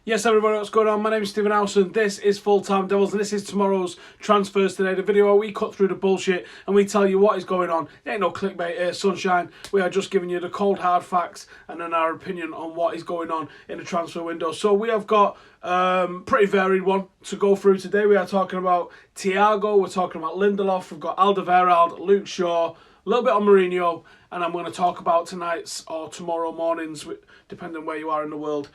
Yes, everybody, what's going on? My name is Stephen House and this is Full Time Devils, and this is tomorrow's transfers today. The video where we cut through the bullshit and we tell you what is going on. There ain't no clickbait here, sunshine. We are just giving you the cold hard facts and then our opinion on what is going on in the transfer window. So we have got pretty varied one to go through today. We are talking about Thiago, we're talking about Lindelof, we've got Alderweireld, Luke Shaw, a little bit on Mourinho, and I'm going to talk about tonight's or tomorrow morning's, depending where you are in the world,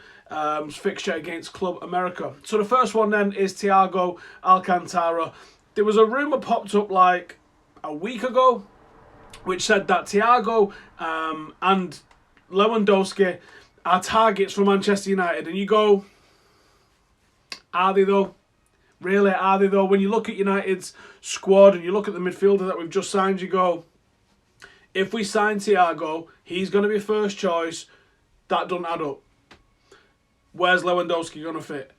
fixture against Club America. So the first one then is Thiago Alcantara. There was a rumour popped up like a week ago which said that Thiago and Lewandowski are targets for Manchester United. And you go, are they though? Really, are they though? When you look at United's squad and you look at the midfielder that we've just signed, you go, if we sign Thiago, he's going to be first choice. That doesn't add up. Where's Lewandowski going to fit?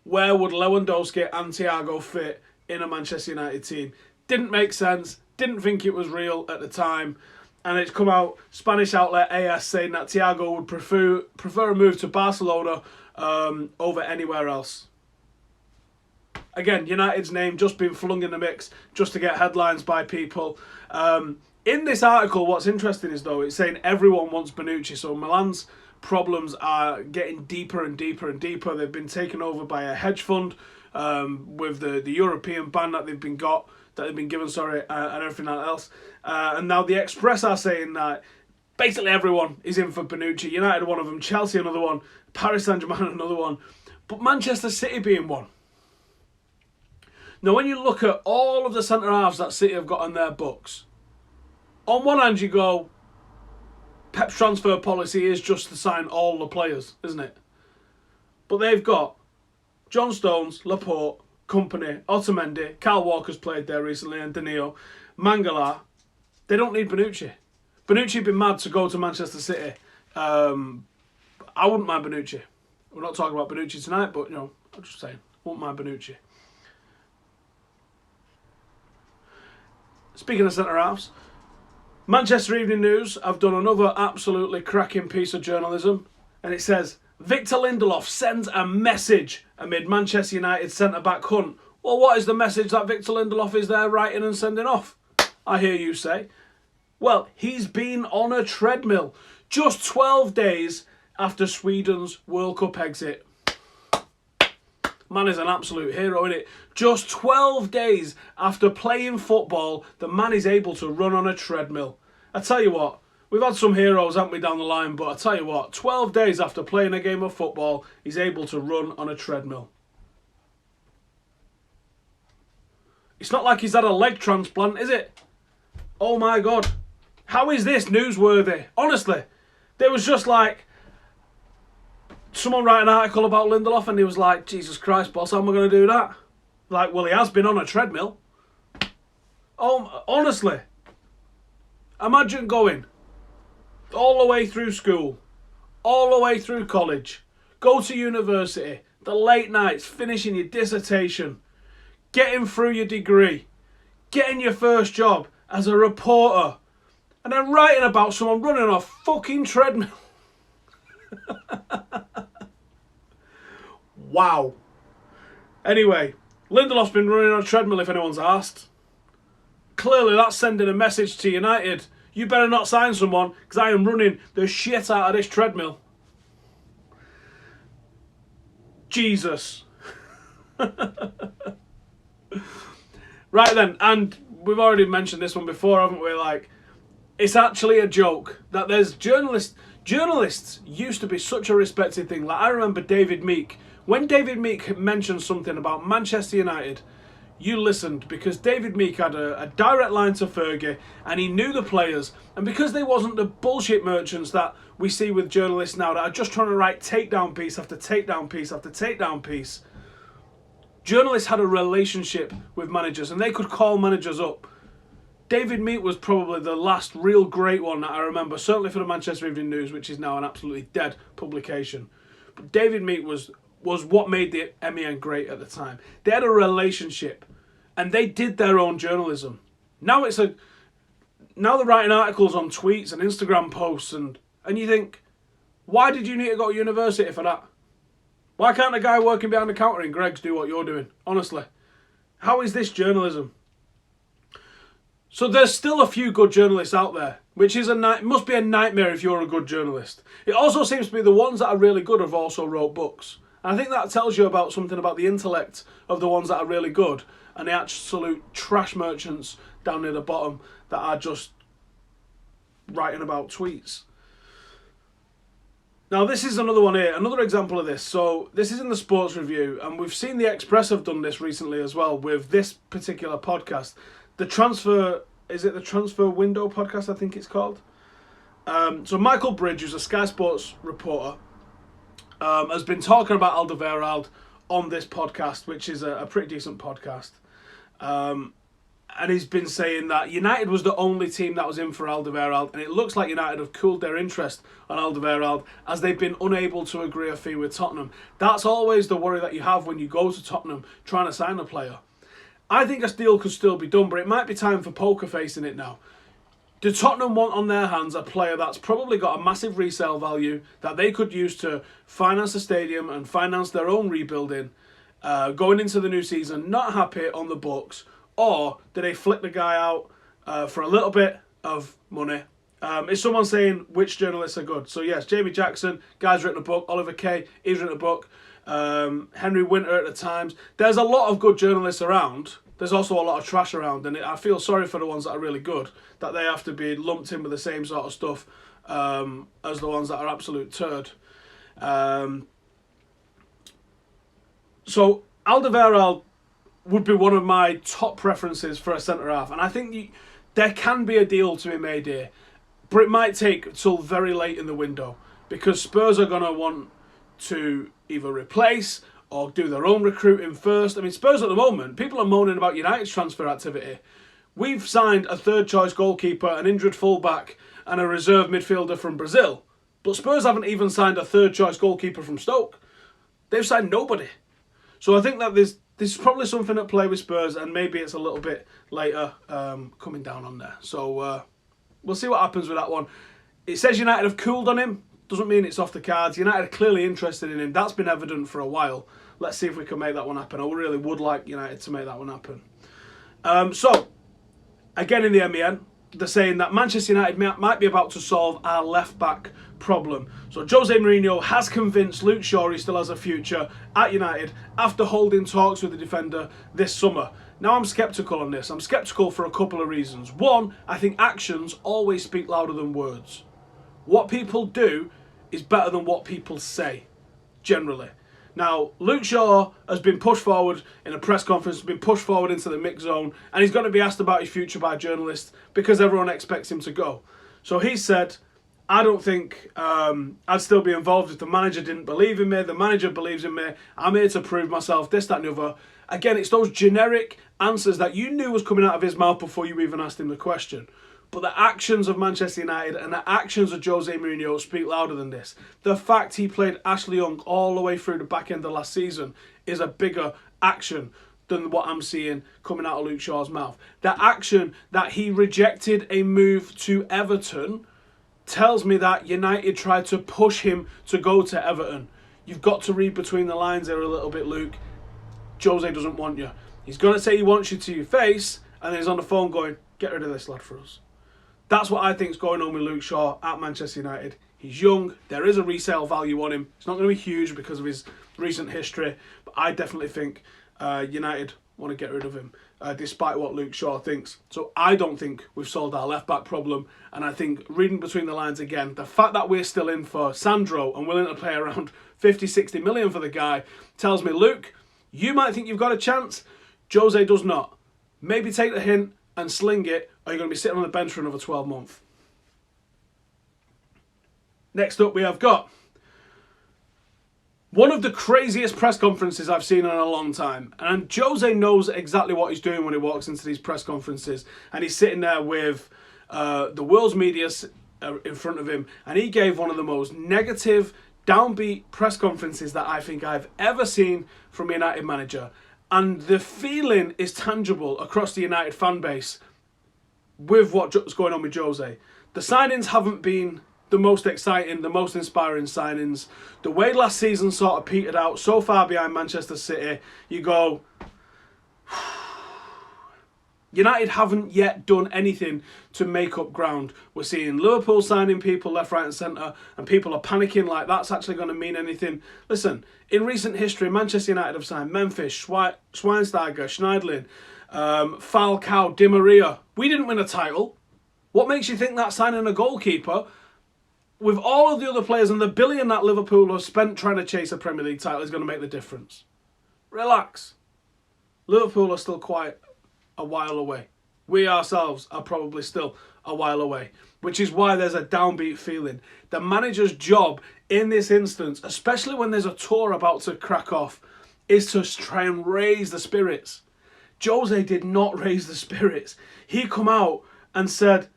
Where would Lewandowski and Thiago fit in a Manchester United team? Didn't make sense. Didn't think it was real at the time. And it's come out, Spanish outlet AS saying that Thiago would prefer a move to Barcelona over anywhere else. Again, United's name just been flung in the mix just to get headlines by people. In this article, what's interesting is, though, it's saying everyone wants Bonucci. So Milan's problems are getting deeper and deeper and deeper. They've been taken over by a hedge fund with the European ban that they've been given, and everything else. And now the Express are saying that basically everyone is in for Bonucci. United one of them, Chelsea another one, Paris Saint-Germain another one, but Manchester City being one. Now, when you look at all of the centre-halves that City have got on their books, on one hand you go, Pep's transfer policy is just to sign all the players, isn't it? But they've got John Stones, Laporte, Kompany, Otamendi, Kyle Walker's played there recently, and Danilo, Mangala. They don't need Bonucci. Bonucci'd be mad to go to Manchester City. I wouldn't mind Bonucci. We're not talking about Bonucci tonight, but, you know, I'm just saying, wouldn't mind Bonucci. Speaking of centre-halves, Manchester Evening News have done another absolutely cracking piece of journalism, and it says, Victor Lindelof sends a message amid Manchester United centre-back hunt. Well, what is the message that Victor Lindelof is there writing and sending off? I hear you say. Well, he's been on a treadmill just 12 days after Sweden's World Cup exit. Man is an absolute hero, isn't it? Just 12 days after playing football, the man is able to run on a treadmill. I tell you what, we've had some heroes, haven't we, down the line, but I tell you what, 12 days after playing a game of football, he's able to run on a treadmill. It's not like he's had a leg transplant, is it? Oh my God. How is this newsworthy? Honestly, there was just like, someone write an article about Lindelof and he was like, Jesus Christ, boss, how am I going to do that? Like, well, he has been on a treadmill. Oh, honestly. Imagine going all the way through school, all the way through college, go to university, the late nights, finishing your dissertation, getting through your degree, getting your first job as a reporter, and then writing about someone running on a fucking treadmill. Wow. Anyway, Lindelof's been running on a treadmill if anyone's asked. Clearly that's sending a message to United. You better not sign someone because I am running the shit out of this treadmill. Jesus. Right then, and we've already mentioned this one before, haven't we? Like, it's actually a joke that there's journalists used to be such a respected thing. Like, I remember David Meek. When David Meek mentioned something about Manchester United, you listened because David Meek had a direct line to Fergie and he knew the players. And because they wasn't the bullshit merchants that we see with journalists now that are just trying to write takedown piece after takedown piece after takedown piece, journalists had a relationship with managers and they could call managers up. David Meek was probably the last real great one that I remember, certainly for the Manchester Evening News, which is now an absolutely dead publication. But David Meek was what made the MEN great at the time. They had a relationship and they did their own journalism. Now they're writing articles on tweets and Instagram posts and you think, why did you need to go to university for that? Why can't the guy working behind the counter in Greggs do what you're doing? Honestly. How is this journalism? So there's still a few good journalists out there, which is must be a nightmare if you're a good journalist. It also seems to be the ones that are really good have also wrote books. And I think that tells you about something about the intellect of the ones that are really good and the absolute trash merchants down near the bottom that are just writing about tweets. Now this is another one here, another example of this. So this is in the Sports Review, and we've seen the Express have done this recently as well with this particular podcast. The transfer window podcast, I think it's called. So Michael Bridge, who's a Sky Sports reporter, has been talking about Alderweireld on this podcast, which is a pretty decent podcast. And he's been saying that United was the only team that was in for Alderweireld, and it looks like United have cooled their interest on Alderweireld as they've been unable to agree a fee with Tottenham. That's always the worry that you have when you go to Tottenham trying to sign a player. I think a deal could still be done, but it might be time for poker facing it now. Do Tottenham want on their hands a player that's probably got a massive resale value that they could use to finance the stadium and finance their own rebuilding, going into the new season, not happy on the books? Or do they flick the guy out for a little bit of money? Is someone saying which journalists are good? So yes, Jamie Jackson, guy's written a book. Oliver Kay, he's written a book. Henry Winter at the Times. There's a lot of good journalists around. There's also a lot of trash around, and I feel sorry for the ones that are really good, that they have to be lumped in with the same sort of stuff as the ones that are absolute turd. So Alderweireld would be one of my top preferences for a centre-half. And I think there can be a deal to be made here. But it might take till very late in the window. Because Spurs are going to want to either replace or do their own recruiting first. I mean, Spurs at the moment, people are moaning about United's transfer activity. We've signed a third-choice goalkeeper, an injured fullback, and a reserve midfielder from Brazil. But Spurs haven't even signed a third-choice goalkeeper from Stoke. They've signed nobody. So I think that there's probably something at play with Spurs, and maybe it's a little bit later coming down on there. So we'll see what happens with that one. It says United have cooled on him. Doesn't mean it's off the cards. United are clearly interested in him. That's been evident for a while. Let's see if we can make that one happen. I really would like United to make that one happen. So, again in the MEN, they're saying that Manchester United might be about to solve our left-back problem. So Jose Mourinho has convinced Luke Shaw he still has a future at United after holding talks with the defender this summer. Now I'm sceptical on this. I'm sceptical for a couple of reasons. One, I think actions always speak louder than words. What people do is better than what people say, generally. Now, Luke Shaw has been pushed forward in a press conference, been pushed forward into the mix zone, and he's going to be asked about his future by journalists because everyone expects him to go. So he said, I don't think I'd still be involved if the manager didn't believe in me. The manager believes in me. I'm here to prove myself, this, that and the other. Again, it's those generic answers that you knew was coming out of his mouth before you even asked him the question. But the actions of Manchester United and the actions of Jose Mourinho speak louder than this. The fact he played Ashley Young all the way through the back end of last season is a bigger action than what I'm seeing coming out of Luke Shaw's mouth. The action that he rejected a move to Everton tells me that United tried to push him to go to Everton. You've got to read between the lines here a little bit, Luke. Jose doesn't want you. He's going to say he wants you to your face, and then he's on the phone going, get rid of this lad for us. That's what I think is going on with Luke Shaw at Manchester United. He's young. There is a resale value on him. It's not going to be huge because of his recent history, but I definitely think United want to get rid of him, despite what Luke Shaw thinks. So I don't think we've solved our left-back problem, and I think, reading between the lines again, the fact that we're still in for Sandro and willing to pay around 50, 60 million for the guy tells me, Luke, you might think you've got a chance. Jose does not. Maybe take the hint and sling it, or you're going to be sitting on the bench for another 12 months. Next up, we have got one of the craziest press conferences I've seen in a long time. And Jose knows exactly what he's doing when he walks into these press conferences. And he's sitting there with the world's media in front of him. And he gave one of the most negative, downbeat press conferences that I think I've ever seen from a United manager. And the feeling is tangible across the United fan base with what's going on with Jose. The signings haven't been the most exciting, the most inspiring signings. The way last season sort of petered out, so far behind Manchester City, you go, United haven't yet done anything to make up ground. We're seeing Liverpool signing people left, right and centre, and people are panicking like that's actually going to mean anything. Listen, in recent history, Manchester United have signed Memphis, Schweinsteiger, Schneiderlin, Falcao, Di Maria. We didn't win a title. What makes you think that signing a goalkeeper, with all of the other players and the billion that Liverpool have spent trying to chase a Premier League title, is going to make the difference? Relax. Liverpool are still quite a while away. We ourselves are probably still a while away, which is why there's a downbeat feeling. The manager's job in this instance, especially when there's a tour about to crack off, is to try and raise the spirits. Jose did not raise the spirits. He come out and said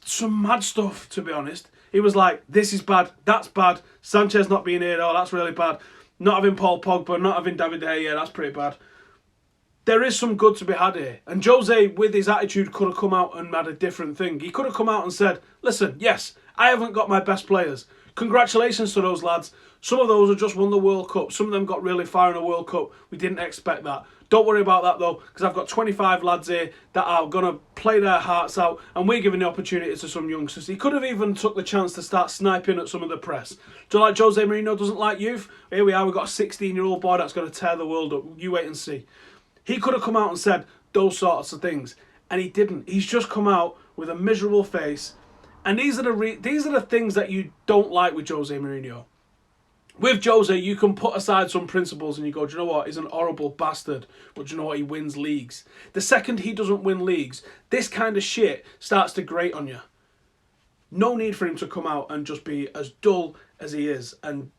some mad stuff, to be honest. He was like, this is bad, that's bad, Sanchez not being here, oh, that's really bad, not having Paul Pogba, not having David De Gea, that's pretty bad. There is some good to be had here. And Jose, with his attitude, could have come out and had a different thing. He could have come out and said, listen, yes, I haven't got my best players. Congratulations to those lads. Some of those have just won the World Cup. Some of them got really far in the World Cup. We didn't expect that. Don't worry about that, though, because I've got 25 lads here that are going to play their hearts out, and we're giving the opportunity to some youngsters. He could have even took the chance to start sniping at some of the press. Do you like Jose Mourinho doesn't like youth? Here we are, we've got a 16-year-old boy that's going to tear the world up. You wait and see. He could have come out and said those sorts of things, and he didn't. He's just come out with a miserable face, and these are the things that you don't like with Jose Mourinho. With Jose, you can put aside some principles and you go, do you know what? He's an horrible bastard, but do you know what? He wins leagues. The second he doesn't win leagues, this kind of shit starts to grate on you. No need for him to come out and just be as dull as he is and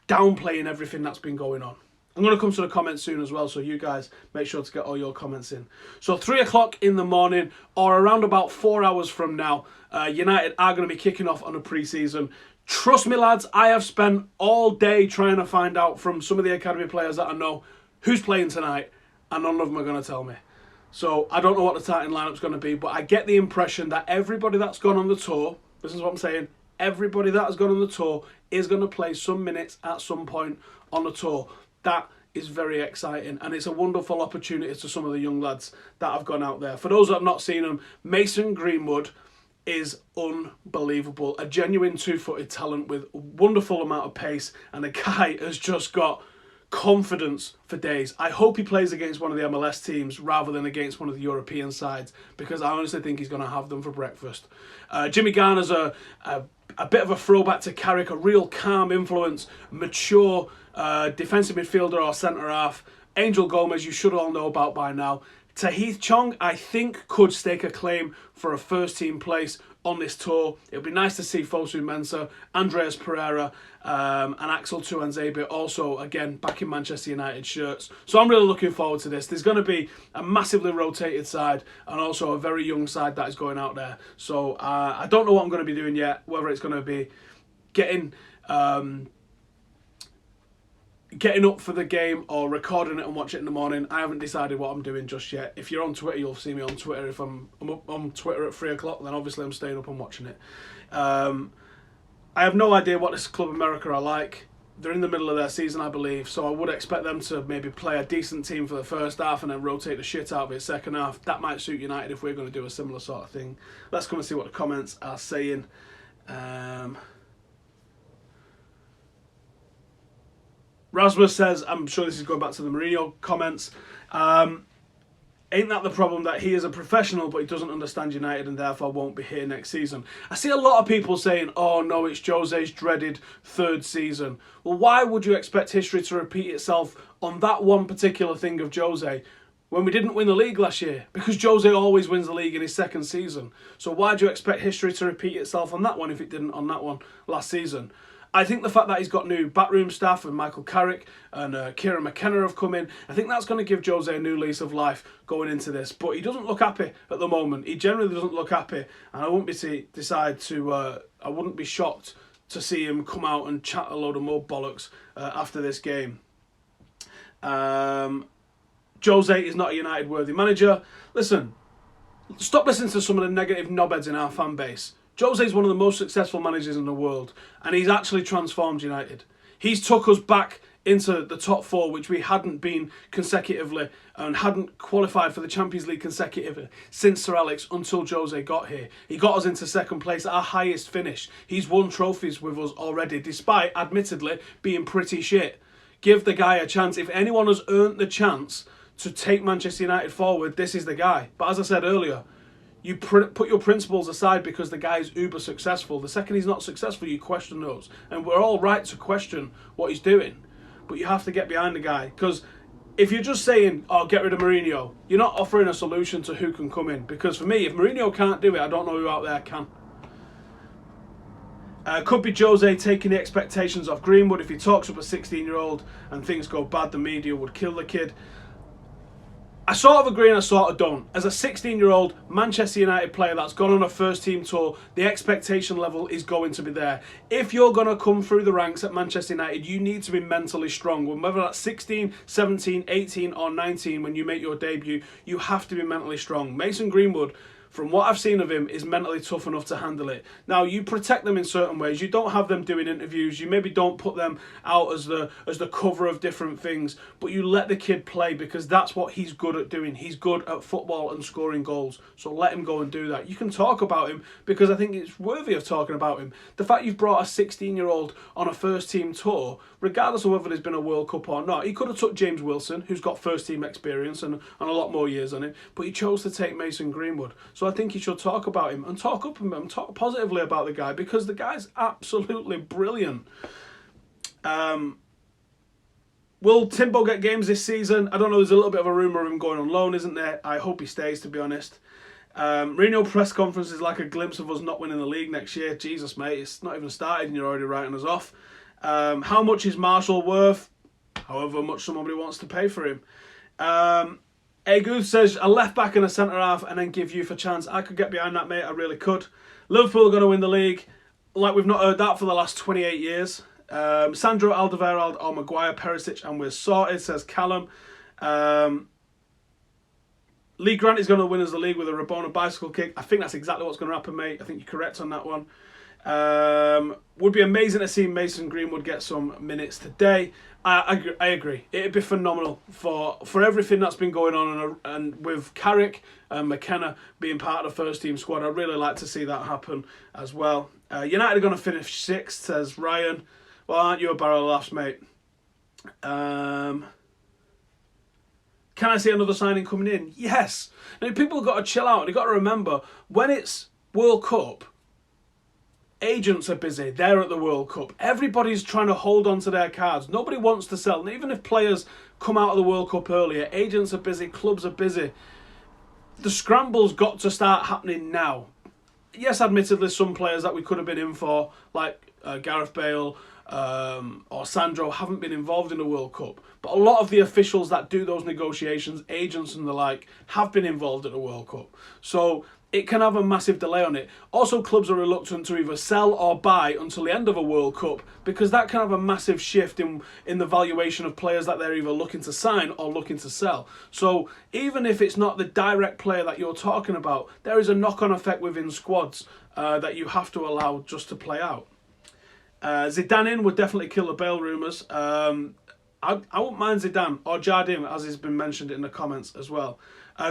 downplaying everything that's been going on. I'm going to come to the comments soon as well, so you guys make sure to get all your comments in. So 3 o'clock in the morning, or around about 4 hours from now, United are going to be kicking off on a pre-season. Trust me, lads, I have spent all day trying to find out from some of the academy players that I know who's playing tonight, and none of them are going to tell me. So I don't know what the starting lineup's going to be, but I get the impression that everybody that's gone on the tour, this is what I'm saying, everybody that has gone on the tour is going to play some minutes at some point on the tour. That is very exciting, and it's a wonderful opportunity to some of the young lads that have gone out there. For those that have not seen them, Mason Greenwood is unbelievable. A genuine two-footed talent with a wonderful amount of pace, and the guy has just got confidence for days. I hope he plays against one of the MLS teams rather than against one of the European sides, because I honestly think he's going to have them for breakfast. Jimmy Garner's a bit of a throwback to Carrick, a real calm influence, mature defensive midfielder or centre-half. Angel Gomez, you should all know about by now. Tahith Chong, I think, could stake a claim for a first-team place on this tour. It would be nice to see Fosu Mensah, Andreas Pereira, and Axel Tuanzebe also, again, back in Manchester United shirts. So I'm really looking forward to this. There's going to be a massively rotated side and also a very young side that is going out there. So I don't know what I'm going to be doing yet, whether it's going to be getting up for the game or recording it and watch it in the morning. I haven't decided what I'm doing just yet. If you're on Twitter, you'll see me on Twitter. If I'm up on Twitter at 3 o'clock, then obviously I'm staying up and watching it. I have no idea what this Club America are like. They're in the middle of their season, I believe, so I would expect them to maybe play a decent team for the first half and then rotate the shit out of it second half. That might suit United if we're going to do a similar sort of thing. Let's come and see what the comments are saying. Rasmus says, I'm sure this is going back to the Mourinho comments, ain't that the problem that he is a professional but he doesn't understand United and therefore won't be here next season? I see a lot of people saying, oh no, it's Jose's dreaded third season. Well, why would you expect history to repeat itself on that one particular thing of Jose when we didn't win the league last year? Because Jose always wins the league in his second season. So why do you expect history to repeat itself on that one if it didn't on that one last season? I think the fact that he's got new backroom staff and Michael Carrick and Kieran McKenna have come in, I think that's going to give Jose a new lease of life going into this. But he doesn't look happy at the moment. He generally doesn't look happy, and I wouldn't be shocked to see him come out and chat a load of more bollocks after this game. Jose is not a United-worthy manager. Listen, stop listening to some of the negative knobheads in our fan base. Jose's one of the most successful managers in the world, and he's actually transformed United. He's took us back into the top four, which we hadn't been consecutively and hadn't qualified for the Champions League consecutively since Sir Alex until Jose got here. He got us into second place, our highest finish. He's won trophies with us already, despite, admittedly, being pretty shit. Give the guy a chance. If anyone has earned the chance to take Manchester United forward, this is the guy. But as I said earlier, you put your principles aside because the guy is uber successful. The second he's not successful, you question those. And we're all right to question what he's doing. But you have to get behind the guy. Because if you're just saying, oh, get rid of Mourinho, you're not offering a solution to who can come in. Because for me, if Mourinho can't do it, I don't know who out there can. Could be Jose taking the expectations off Greenwood. If he talks up a 16-year-old and things go bad, the media would kill the kid. I sort of agree and I sort of don't. As a 16-year-old Manchester United player that's gone on a first-team tour, the expectation level is going to be there. If you're going to come through the ranks at Manchester United, you need to be mentally strong. Whether that's 16, 17, 18 or 19 when you make your debut, you have to be mentally strong. Mason Greenwood, from what I've seen of him, is mentally tough enough to handle it. Now, you protect them in certain ways. You don't have them doing interviews. You maybe don't put them out as the cover of different things, but you let the kid play because that's what he's good at doing. He's good at football and scoring goals, so let him go and do that. You can talk about him because I think it's worthy of talking about him. The fact you've brought a 16-year-old on a first-team tour, regardless of whether there's been a World Cup or not, he could have took James Wilson, who's got first-team experience and a lot more years on him, but he chose to take Mason Greenwood. So I think you should talk about him and talk up him and talk positively about the guy because the guy's absolutely brilliant. Will Timbo get games this season? I don't know. There's a little bit of a rumour of him going on loan, isn't there? I hope he stays, to be honest. Mourinho press conference is like a glimpse of us not winning the league next year. Jesus, mate, it's not even started and you're already writing us off. How much is Marshall worth? However much somebody wants to pay for him. Aguth says, a left back and a centre half and then give youth a chance. I could get behind that, mate. I really could. Liverpool are going to win the league. Like we've not heard that for the last 28 years. Sandro, Alderweireld or Maguire, Perisic and we're sorted, says Callum. Lee Grant is going to win us the league with a Rabona bicycle kick. I think that's exactly what's going to happen, mate. I think you're correct on that one. Would be amazing to see Mason Greenwood get some minutes today. I agree. It'd be phenomenal for everything that's been going on and with Carrick and McKenna being part of the first team squad. I'd really like to see that happen as well. United are going to finish 6th, says Ryan. Well, aren't you a barrel of laughs, mate? Can I see another signing coming in? Yes. Now, people have got to chill out and you've got to remember, when it's World Cup, agents are busy. They're at the World Cup. Everybody's trying to hold on to their cards. Nobody wants to sell. And even if players come out of the World Cup earlier, agents are busy, clubs are busy. The scramble's got to start happening now. Yes, admittedly, some players that we could have been in for, like Gareth Bale or Sandro, haven't been involved in the World Cup. But a lot of the officials that do those negotiations, agents and the like, have been involved in the World Cup. So it can have a massive delay on it. Also, clubs are reluctant to either sell or buy until the end of a World Cup because that can have a massive shift in the valuation of players that they're either looking to sign or looking to sell. So even if it's not the direct player that you're talking about, there is a knock-on effect within squads that you have to allow just to play out. Zidane in would definitely kill the Bale rumours. I wouldn't mind Zidane or Jardim, as has been mentioned in the comments as well.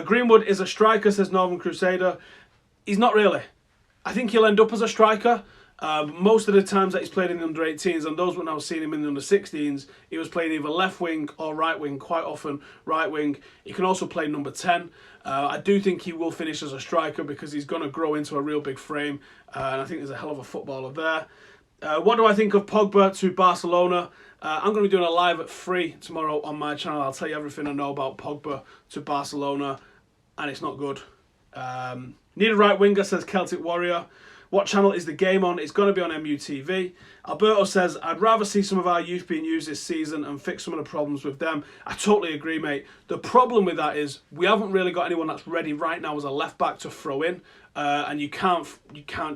Greenwood is a striker, says Northern Crusader. He's not really. I think he'll end up as a striker. Most of the times that he's played in the under-18s, and those when I was seeing him in the under-16s, he was playing either left wing or right wing, quite often right wing. He can also play number 10. I do think he will finish as a striker because he's going to grow into a real big frame, and I think there's a hell of a footballer there. What do I think of Pogba to Barcelona? I'm going to be doing a live at 3 tomorrow on my channel. I'll tell you everything I know about Pogba to Barcelona, and it's not good. Need a right winger, says Celtic Warrior. What channel is the game on? It's going to be on MUTV. Alberto says, I'd rather see some of our youth being used this season and fix some of the problems with them. I totally agree, mate. The problem with that is we haven't really got anyone that's ready right now as a left-back to throw in. And you can't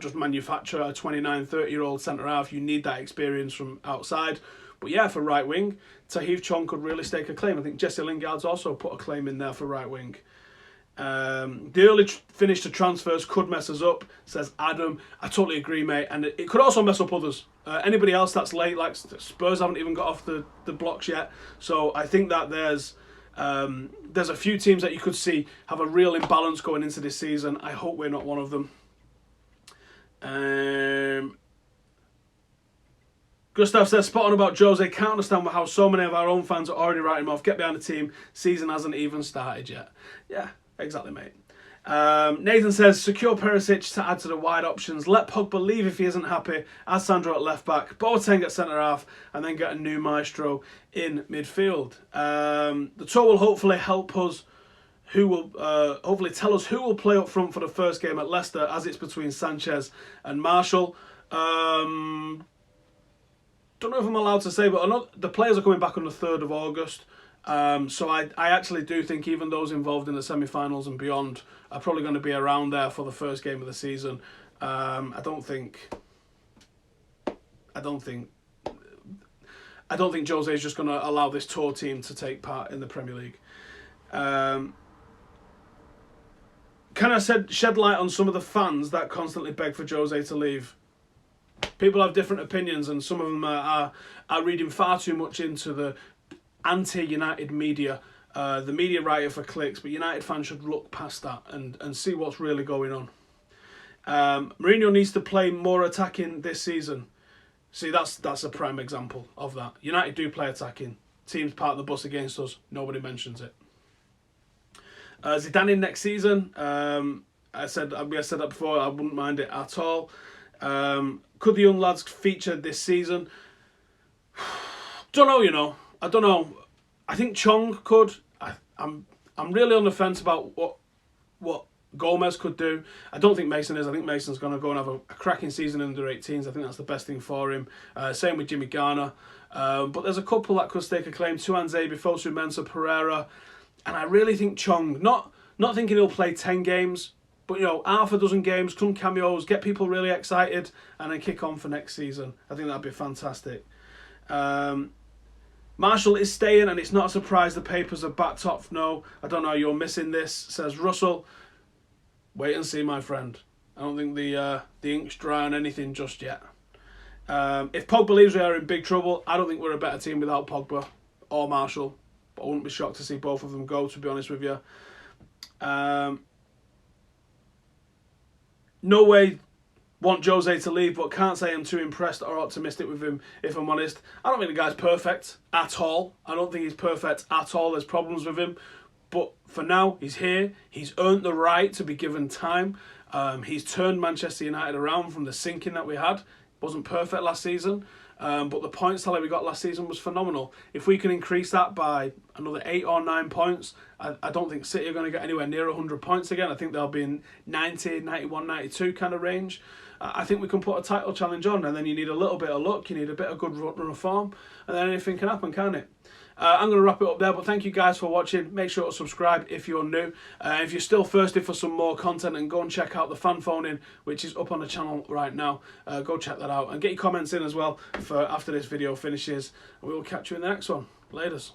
just manufacture a 29, 30-year-old centre-half. You need that experience from outside. But yeah, for right wing, Tahith Chong could really stake a claim. I think Jesse Lingard's also put a claim in there for right wing. The early finish to transfers could mess us up, says Adam. I totally agree, mate. And it could also mess up others. Anybody else that's late, like Spurs haven't even got off the blocks yet. So I think that there's a few teams that you could see have a real imbalance going into this season. I hope we're not one of them. Gustav says, spot on about Jose. Can't understand how so many of our own fans are already writing him off. Get behind the team. Season hasn't even started yet. Yeah, exactly, mate. Nathan says, secure Perisic to add to the wide options. Let Pogba leave if he isn't happy. Add Sandro at left back. Boateng at centre half. And then get a new maestro in midfield. The tour will hopefully help us. Who will hopefully tell us who will play up front for the first game at Leicester, as it's between Sanchez and Martial. Don't know if I'm allowed to say, but the players are coming back on the 3rd of August. So I actually do think even those involved in the semi-finals and beyond are probably going to be around there for the first game of the season. I don't think Jose is just going to allow this tour team to take part in the Premier League. Can I shed light on some of the fans that constantly beg for Jose to leave? People have different opinions, and some of them are reading far too much into the anti-United media. The media write it for clicks, but United fans should look past that and see what's really going on. Mourinho needs to play more attacking this season. See, that's a prime example of that. United do play attacking. Teams park the bus against us. Nobody mentions it. Zidane in next season. I said that before. I wouldn't mind it at all. Could the young lads feature this season? Don't know, you know. I don't know. I think Chong could. I'm really on the fence about what Gomez could do. I don't think Mason is. I think Mason's going to go and have a cracking season in under 18s. I think that's the best thing for him. Same with Jimmy Garner. But there's a couple that could stake a claim. Tuanzebe, Fosu Mensah, Pereira. And I really think Chong, not thinking he'll play 10 games, but, you know, half a dozen games, some cameos, get people really excited, and then kick on for next season. I think that'd be fantastic. Martial is staying, and it's not a surprise the papers are backed off. No, I don't know, you're missing this, says Russell. Wait and see, my friend. I don't think the ink's dry on anything just yet. If Pogba leaves, we are in big trouble. I don't think we're a better team without Pogba or Martial. But I wouldn't be shocked to see both of them go, to be honest with you. No way want Jose to leave, but can't say I'm too impressed or optimistic with him, if I'm honest. I don't think the guy's perfect at all. I don't think he's perfect at all. There's problems with him. But for now, he's here. He's earned the right to be given time. He's turned Manchester United around from the sinking that we had. Wasn't perfect last season. But the points tally we got last season was phenomenal. If we can increase that by another 8 or 9 points, I don't think City are going to get anywhere near 100 points again. I think they'll be in 90, 91, 92 kind of range. I think we can put a title challenge on, and then you need a little bit of luck, you need a bit of good run of form, and then anything can happen, can't it? I'm going to wrap it up there, but thank you guys for watching. Make sure to subscribe if you're new. If you're still thirsty for some more content, and go and check out the fan phone-in, which is up on the channel right now. Go check that out, and get your comments in as well for after this video finishes. And we will catch you in the next one. Laters.